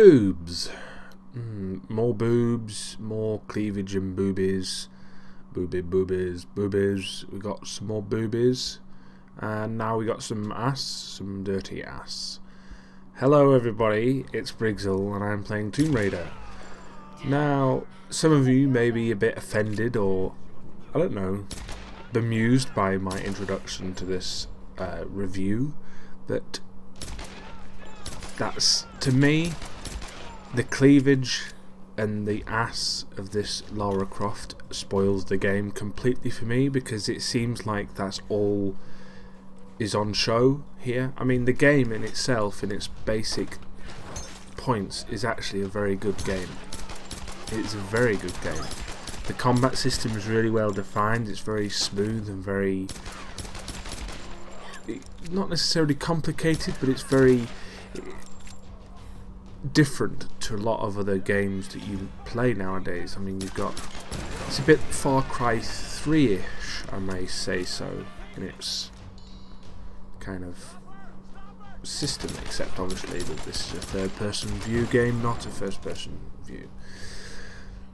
Boobs. More boobs, more cleavage and boobies. Boobies. We got some more boobies. And now we got some ass, some dirty ass. Hello everybody, it's Briggsel and I'm playing Tomb Raider. Now, some of you may be a bit offended or, I don't know, bemused by my introduction to this review, but that's, to me, the cleavage and the ass of this Lara Croft spoils the game completely for me, because it seems like that's all is on show here. I mean, the game in itself, in its basic points, is actually a very good game. It's a very good game. The combat system is really well defined, it's very smooth and very, not necessarily complicated, but it's very different to a lot of other games that you play nowadays. I mean, you've got, it's a bit Far Cry 3-ish, I may say so, in its kind of system, except obviously that this is a third-person view game, not a first-person view.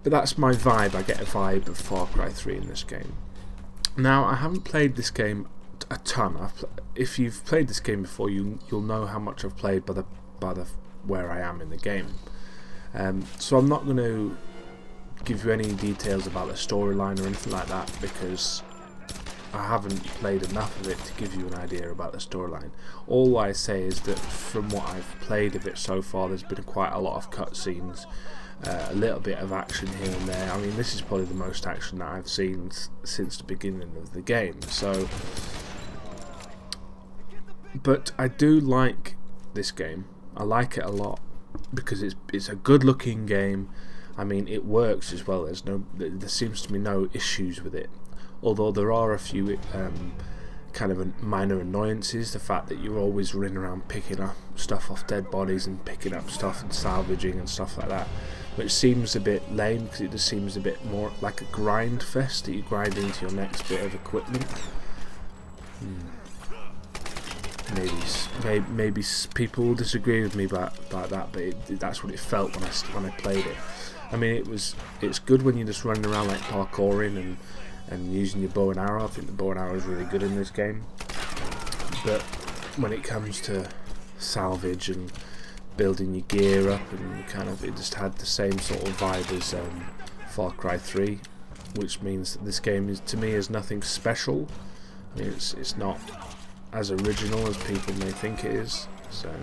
But that's my vibe. I get a vibe of Far Cry 3 in this game. Now, I haven't played this game a ton. If you've played this game before, you'll know how much I've played by the where I am in the game. So I'm not going to give you any details about the storyline or anything like that, because I haven't played enough of it to give you an idea about the storyline. All I say is that from what I've played of it so far, there's been quite a lot of cutscenes, a little bit of action here and there. I mean, this is probably the most action that I've seen since the beginning of the game. So, but I do like this game. I like it a lot because it's a good-looking game. I mean, it works as well. There seems to be no issues with it. Although there are a few kind of minor annoyances. The fact that you're always running around picking up stuff off dead bodies and picking up stuff and salvaging and stuff like that, which seems a bit lame because it just seems a bit more like a grind fest that you grind into your next bit of equipment. Maybe people will disagree with me about that, but that's what it felt when I played it. I mean, it's good when you're just running around like parkouring and using your bow and arrow. I think the bow and arrow is really good in this game. But when it comes to salvage and building your gear up, and it just had the same sort of vibe as Far Cry 3, which means that this game to me is nothing special. I mean, it's not as original as people may think it is. So,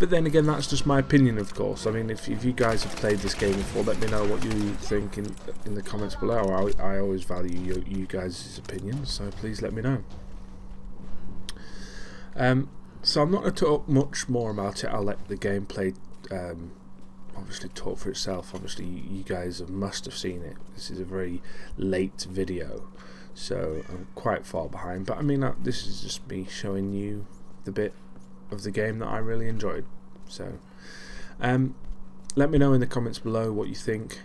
but then again, that's just my opinion, of course. I mean, if you guys have played this game before, let me know what you think in the comments below. I always value you guys' opinions, so please let me know. So I'm not going to talk much more about it. I'll let the gameplay obviously talk for itself. Obviously, you guys must have seen it. This is a very late video, so I'm quite far behind. But I mean, this is just me showing you the bit of the game that I really enjoyed. So let me know in the comments below what you think.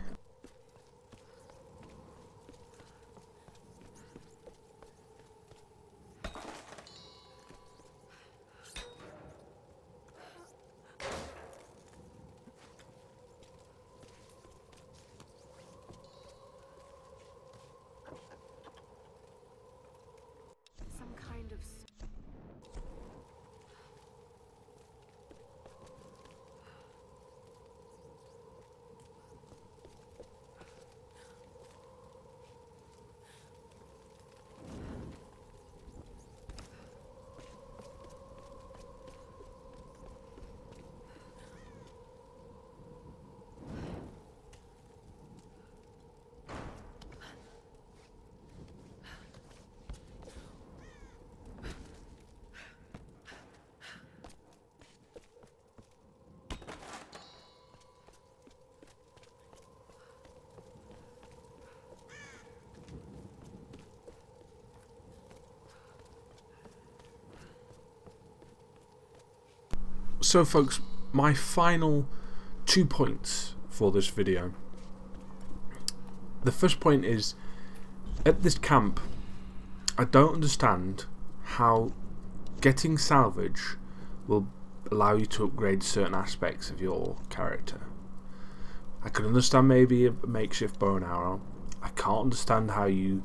So folks, my final 2 points for this video. The first point is, at this camp, I don't understand how getting salvage will allow you to upgrade certain aspects of your character. I could understand maybe a makeshift bow and arrow. I can't understand how you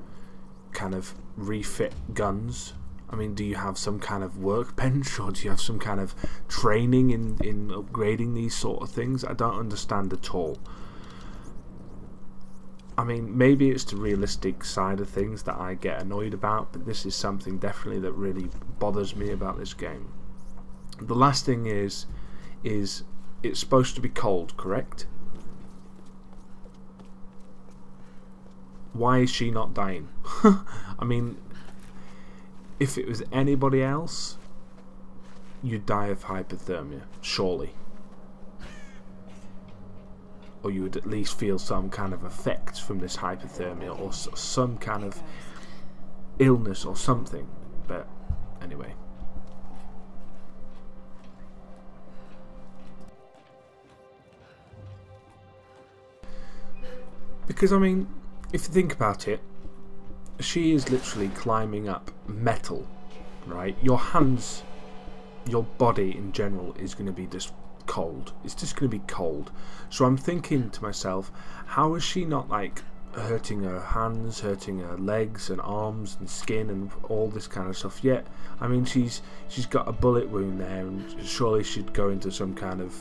kind of refit guns. I mean, do you have some kind of workbench, or do you have some kind of training in upgrading these sort of things? I don't understand at all. I mean, maybe it's the realistic side of things that I get annoyed about, but this is something definitely that really bothers me about this game. The last thing is it's supposed to be cold, correct? Why is she not dying? I mean, if it was anybody else, you'd die of hypothermia, surely. Or you would at least feel some kind of effects from this hypothermia, or some kind of illness or something. But anyway. Because, I mean, if you think about it, she is literally climbing up metal, right? Your hands, your body in general is going to be just cold. It's just going to be cold. So I'm thinking to myself, how is she not like hurting her hands, hurting her legs and arms and skin and all this kind of stuff yet? I mean, she's got a bullet wound there, and surely she'd go into some kind of,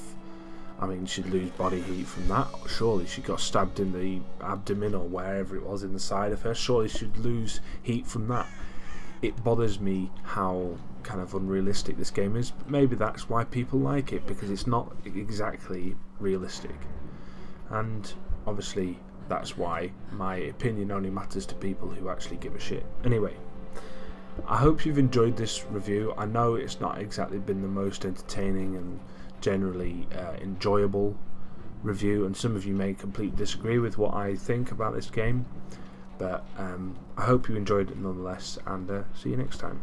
I mean, she'd lose body heat from that. Surely she got stabbed in the abdomen or wherever it was in the side of her. Surely she'd lose heat from that. It bothers me how kind of unrealistic this game is. But maybe that's why people like it, because it's not exactly realistic. And obviously that's why my opinion only matters to people who actually give a shit. Anyway, I hope you've enjoyed this review. I know it's not exactly been the most entertaining and generally enjoyable review, and some of you may completely disagree with what I think about this game, but I hope you enjoyed it nonetheless, and see you next time.